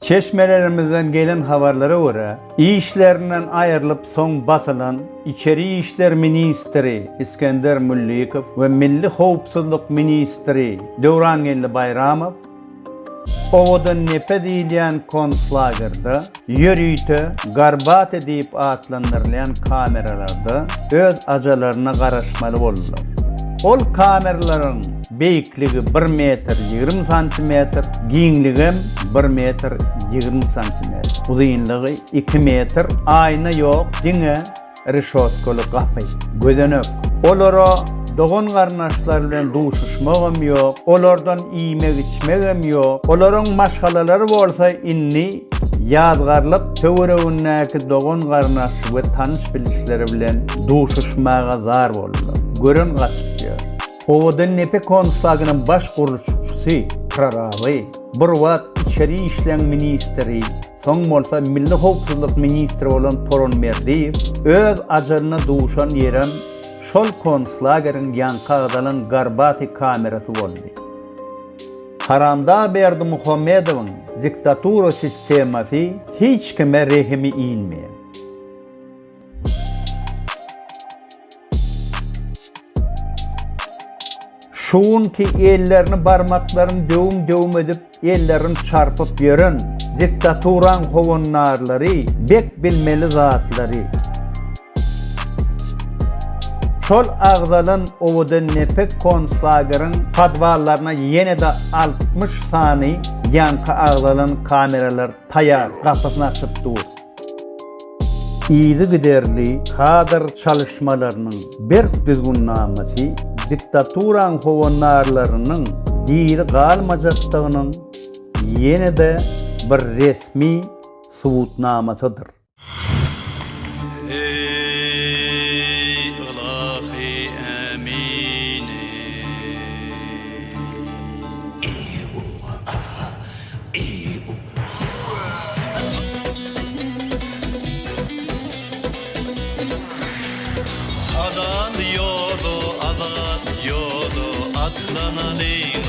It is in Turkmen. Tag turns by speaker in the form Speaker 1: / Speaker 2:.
Speaker 1: Çeşmelerimizden gelen haberlere göre, işlerinden ayrılıp son basılan İçeri İşler Ministri İskender Mullikov ve Milli Howpsuzlyk Ministri Döwrangelli Bayramov owadan nepe diýilýän konslagerda ýörüýte, Garbate diýip atlandyrylýan kameralarda öz ajalaryna garaşmaly boldular. Ol kameralaryň beýikligi 1 metr 20 santimetr, giňligi 1 metr 20 santimetr, uzunlygy 2 metr, aýna ýok, diňe reşotkaly gapy, gözenök. Olara dogon garnaşlar bilen duşuşmagam ýok, olardan iýmek içmegem ýok. Olaryň maşgalalary bolsa inni ýazgarlyk töweregindäki dogon garnaş we tanış bilişleri bilen duşuşmaga zar boldular. Gören gaçyp Owadan nepe konslagynyň baş gurulşçysy Praraby, bir wagt içeri işler ministri, soň bolsa Milli Howpsuzlyk ministri bolan Toronmerdiýew öz ajalyna duşan ýerem şol konslageriň ýanky agdalan Garbati kamerasy boldy. Haramda Berdi Muhammedowyň diktatura sistemasy hiç kime rehimi iýinmeýär. Şuun ki ellerini barmaklarını dövüm edip ellerini çarpıp yörün diktaturan hovunlarları, bek bilmeli zatları. Şol ağzalın owadan nepek konslagerin padvallarına yine de 60 sani yankı ağzalın kameralar tayar kapısını açıp dur. İyi giderli kadar çalışmalarının bir düzgünnaması diktaturan howunlarlarynyň diýil galmajakdygynyň ýene de bir resmi subutnamasydyr.
Speaker 2: Ey Ilahi Emine Adan yolu atlanalım